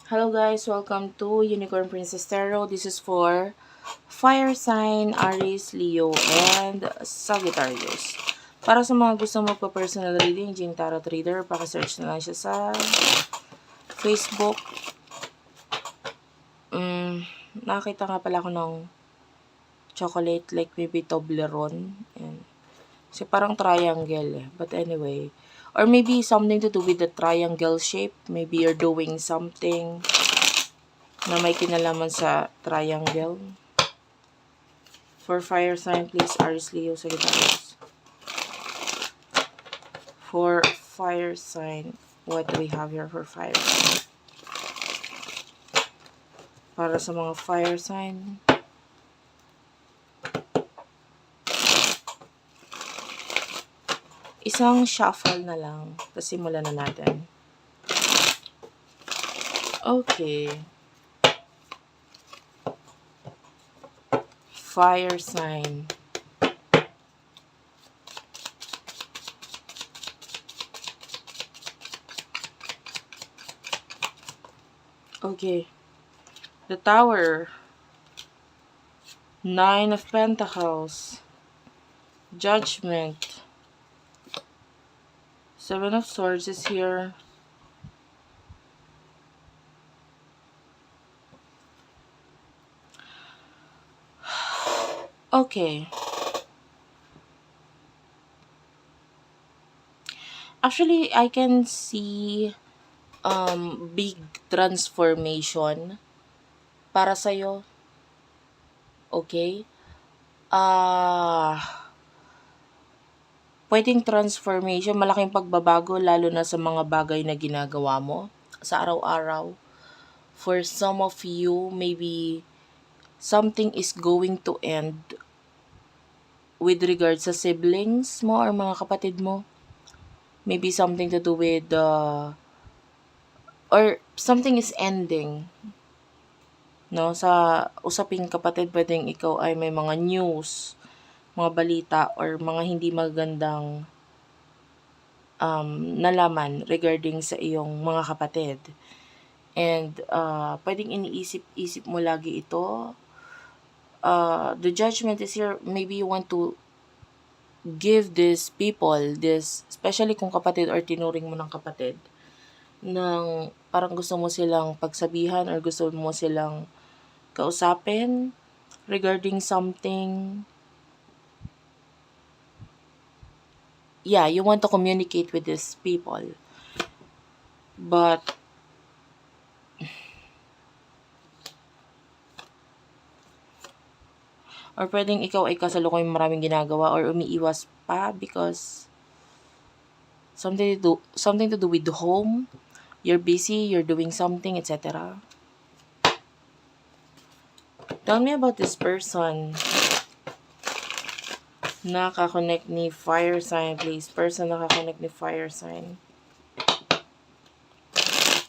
Hello guys, welcome to Unicorn Princess Tarot. This is for Fire Sign, Aries, Leo, and Sagittarius. Para sa mga gusto magpa-personal reading, Jing Tarot Reader, pakisearch na lang siya sa Facebook. Nakita nga pala ako ng chocolate, like maybe Toblerone. Yan. Kasi parang triangle eh. But anyway, or maybe something to do with the triangle shape. Maybe you're doing something na may kinalaman sa triangle. For fire sign, please, Aries, Leo, Sagittarius. For fire sign, what do we have here for fire sign? Para sa mga fire sign, isang shuffle na lang. Tapos simulan na natin. Okay. Fire sign. Okay. The Tower. Nine of Pentacles. Judgment. Seven of Swords is here. Okay. Actually, I can see big transformation para sa'yo. Okay? Pwedeng transformation, malaking pagbabago lalo na sa mga bagay na ginagawa mo sa araw-araw. For some of you, maybe something is going to end with regards sa siblings mo or mga kapatid mo. Maybe something to do with or something is ending. No, sa usaping kapatid, pwedeng ikaw ay may mga news, mga balita, or mga hindi magandang nalaman regarding sa iyong mga kapatid. And pwedeng iniisip-isip mo lagi ito. The judgment is here. Maybe you want to give these people, especially kung kapatid or tinuring mo ng kapatid, ng parang gusto mo silang pagsabihan or gusto mo silang kausapin regarding something. Yeah, you want to communicate with these people. But or pwedeng ikaw ay kasalukuyang maraming ginagawa or umiiwas pa because something to do with the home. You're busy, you're doing something, etc. Tell me about this person. Nakakonect ni fire sign, please. Person nakakonect ni fire sign.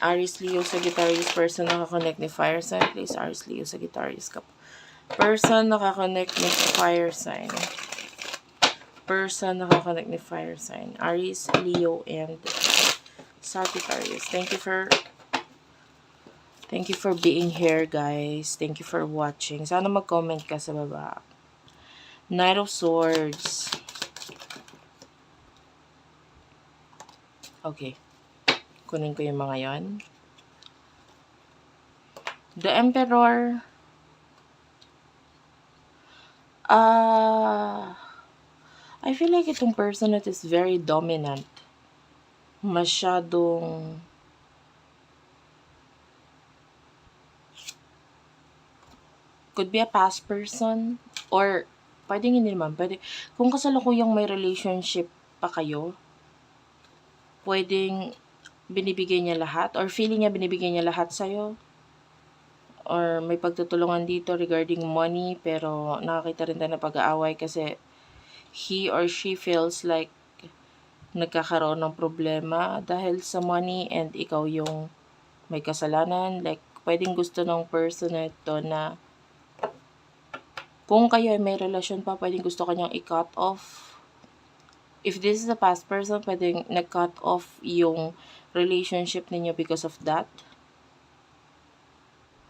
Aries, Leo, Sagittarius. Person nakakonect ni fire sign, please. Aries, Leo, Sagittarius. Person nakakonect ni fire sign. Person nakakonect ni fire sign. Aries, Leo, and Sagittarius. Thank you for being here, guys. Thank you for watching. Sana mag-comment ka sa baba. Knight of Swords. Okay. Kunin ko yung mga yon. The Emperor. I feel like itong person that is very dominant. Masyadong could be a past person or pwedeng hindi naman. Pwede, kung kasalukuyang may relationship pa kayo, pwedeng binibigay niya lahat or feeling niya binibigay niya lahat sa'yo. Or may pagtutulungan dito regarding money pero nakakita rin tayo na pag-aaway kasi he or she feels like nagkakaroon ng problema dahil sa money and ikaw yung may kasalanan. Like, pwedeng gusto ng person na ito na kung kayo ay may relasyon pa, pwedeng gusto kanyang i-cut off. If this is a past person, pwedeng nag-cut off yung relationship ninyo because of that.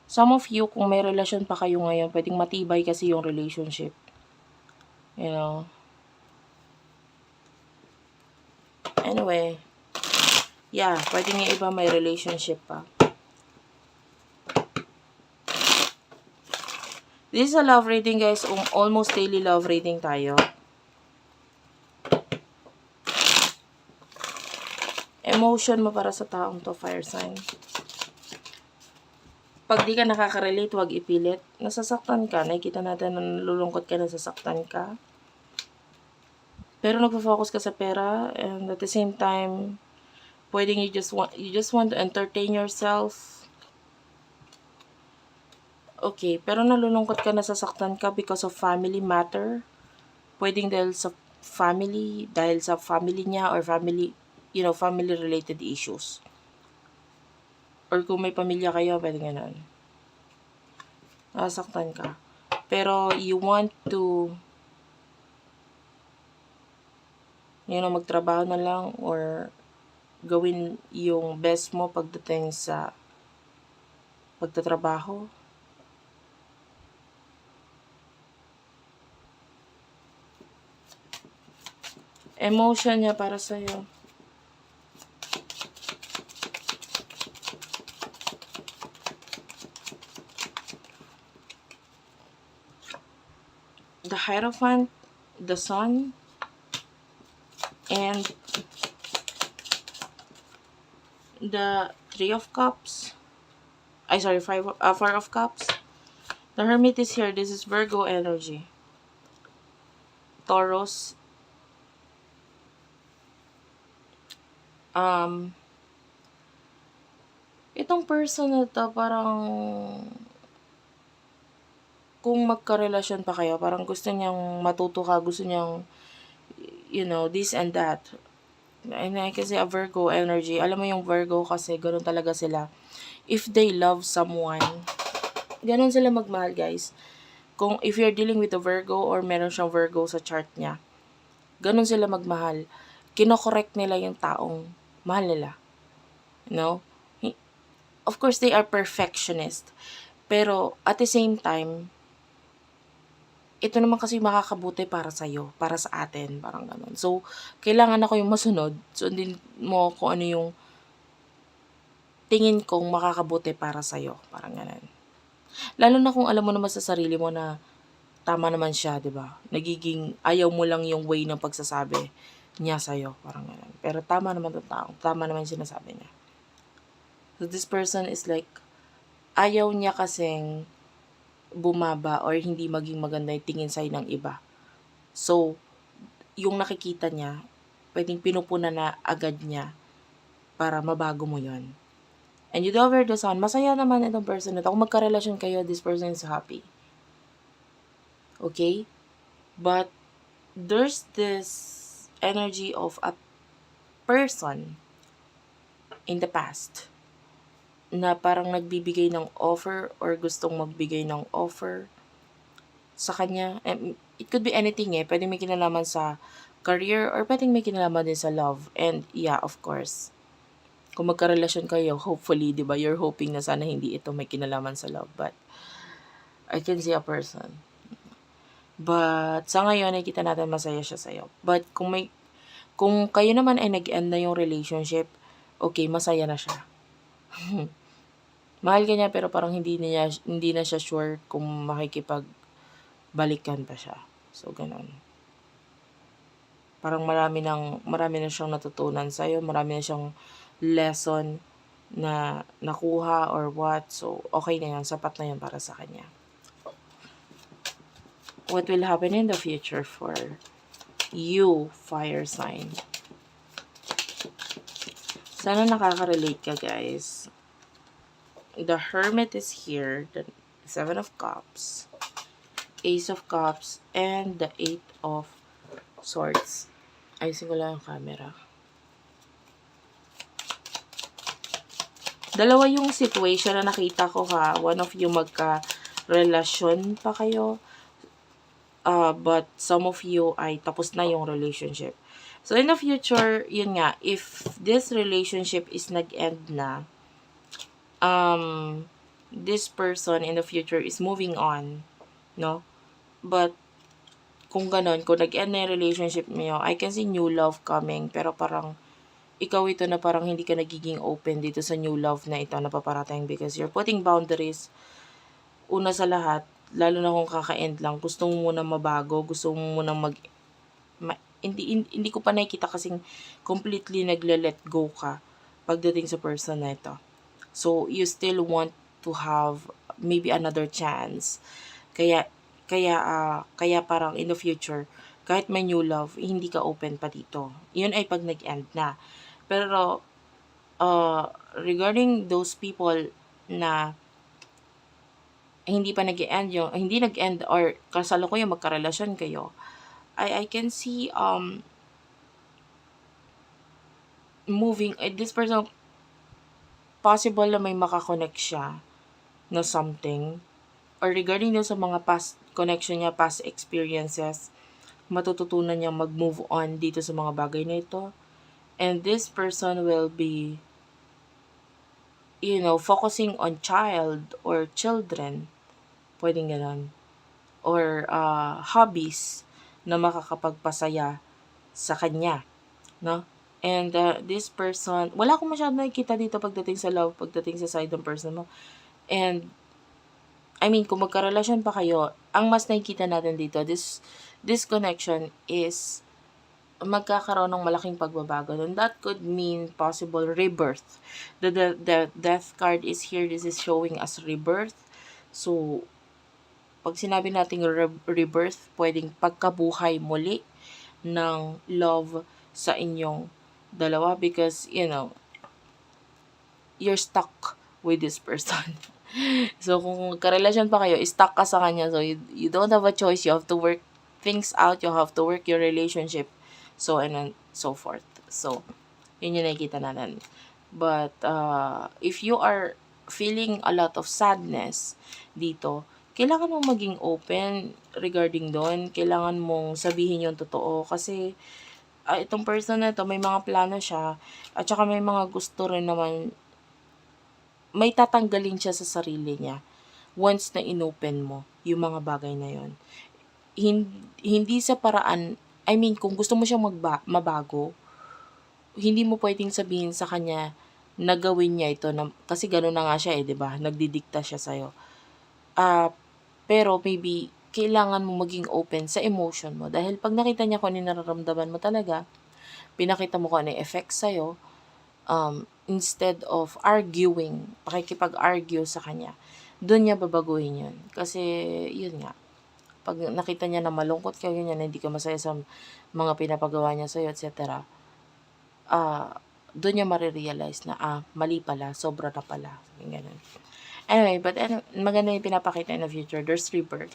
Some of you, kung may relasyon pa kayo ngayon, pwedeng matibay kasi yung relationship. You know? Anyway, yeah, pwedeng yung iba may relationship pa. This is a love reading, guys. Almost daily love reading tayo. Emotion mo para sa taong to, fire sign. Pag di ka nakaka-relate, huwag ipilit. Nasasaktan ka. Nakikita natin na nalulungkot ka, nasasaktan ka. Pero nagpo-focus ka sa pera, and at the same time, pwedeng you just want to entertain yourself. Okay, pero nalulungkot ka, nasasaktan ka because of family matter. Pwedeng dahil sa family niya or family related issues. Or kung may pamilya kayo, pwede ganun. Nasaktan ka. Pero you want to magtrabaho na lang or gawin yung best mo pagdating sa pagtatrabaho. Emotion niya para sa'yo. The Hierophant, the Sun, and the Three of Cups. Four of Cups. The Hermit is here. This is Virgo energy. Taurus. Itong person na to, parang kung magka-relasyon pa kayo, parang gusto niyang matuto ka, gusto niyang, this and that. Kasi a Virgo energy, alam mo yung Virgo kasi, ganun talaga sila. If they love someone, ganun sila magmahal, guys. If you're dealing with a Virgo or meron siyang Virgo sa chart niya, ganun sila magmahal. Kino-correct nila yung taong mahal nila. Of course, they are perfectionist. Pero, at the same time, ito naman kasi makakabuti para sa'yo, para sa atin, parang ganun. So, kailangan ako yung masunod. Sundin mo kung ano yung tingin kong makakabuti para sa'yo, parang ganun. Lalo na kung alam mo naman sa sarili mo na tama naman siya, di ba? Nagiging ayaw mo lang yung way ng pagsasabi niya sa'yo, parang ganun. Pero tama naman yung tao, tama naman yung sinasabi niya. So, this person is like, ayaw niya kasing bumaba or hindi maging maganda yung tingin sa'yo ng iba. So, yung nakikita niya, pwedeng pinupuna na agad niya para mabago mo yon. And you do over the Sun, masaya naman itong person na ito. Kung magka-relasyon kayo, this person is happy. Okay? But, there's this energy of a person in the past na parang nagbibigay ng offer or gustong magbigay ng offer sa kanya. It could be anything Pwede may kinalaman sa career or pwedeng may kinalaman din sa love. And yeah, of course, kung magka-relasyon kayo, hopefully, di ba, you're hoping na sana hindi ito may kinalaman sa love. But, I can see a person. But, sa ngayon, nakikita natin masaya siya sa'yo. But, kung kayo naman ay nag-end na yung relationship, okay, masaya na siya. Mahal ka niya pero parang hindi na siya sure kung makikipagbalikan pa siya. So, ganun. Parang marami na siyang natutunan sa'yo, marami na siyang lesson na nakuha or what. So, okay na yan. Sapat na yan para sa kanya. What will happen in the future for you, fire sign? Sana nakaka-relate ka, guys. The Hermit is here. The Seven of Cups. Ace of Cups. And the Eight of Swords. Ayusin ko lang yung camera. Dalawa yung situation na nakita ko ha. One of you magka-relasyon pa kayo. But some of you ay tapos na yung relationship. So in the future, yun nga, if this relationship is nag-end na, this person in the future is moving on, no? But, kung ganon, kung nag-end na yung relationship niyo, I can see new love coming, pero parang, ikaw ito na parang hindi ka nagiging open dito sa new love na ito na paparating because you're putting boundaries. Una sa lahat, lalo na kung kaka-end lang, gusto mo muna mabago, gusto mo muna hindi ko pa nakikita kasing completely nagle-let go ka pagdating sa person na ito. So, you still want to have maybe another chance. Kaya parang in the future, kahit may new love, hindi ka open pa dito. Yun ay pag nag-end na. Pero, regarding those people na hindi pa nag-end hindi nag-end or kasalukuyang magkarelasyon kayo, I can see moving this person, possible na may makakonect siya na something, or regarding din sa mga past connection niya, past experiences, matututunan niya mag-move on dito sa mga bagay na ito. And this person will be, focusing on child or children. Pwedeng ganon. Or hobbies na makakapagpasaya sa kanya, no? And this person, wala akong masyadong nakikita dito pagdating sa love, pagdating sa side ng person mo. And I mean, kung magkarelasyon pa kayo, ang mas nakikita natin dito, this connection is magkakaroon ng malaking pagbabago. And that could mean possible rebirth. The death card is here. This is showing us rebirth. So, pag sinabi nating rebirth, pwedeng pagkabuhay muli ng love sa inyong dalawa because, you're stuck with this person. So, kung karelasyon pa kayo, stuck ka sa kanya. So, you don't have a choice. You have to work things out. You have to work your relationship. So, and so forth. So, yun yung nakikita natin. But, if you are feeling a lot of sadness dito, kailangan mong maging open regarding doon. Kailangan mong sabihin yung totoo. Kasi, itong person na to, may mga plano siya. At saka may mga gusto rin naman, may tatanggalin siya sa sarili niya. Once na inopen mo, yung mga bagay na yon. Hindi sa paraan, I mean, kung gusto mo siyang mabago, hindi mo pwedeng sabihin sa kanya na gawin niya ito. Kasi gano'n na nga siya diba? Nagdidikta siya sa'yo. Pero maybe, kailangan mo maging open sa emotion mo. Dahil pag nakita niya kung ano nararamdaman mo talaga, pinakita mo kung ano yung effect sa'yo, instead of arguing, pakikipag-argue sa kanya, doon niya babaguhin yun. Kasi, yun nga, pag nakita niya na malungkot ka, ganyan, na hindi ka masaya sa mga pinapagawa niya sa'yo, etc., doon niya marirealize na, mali pala, sobra na pala, ganyan. Anyway, but maganda yung pinapakita in the future. There's rebirth.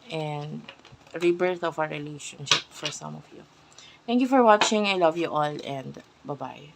And rebirth of our relationship for some of you. Thank you for watching. I love you all and bye-bye.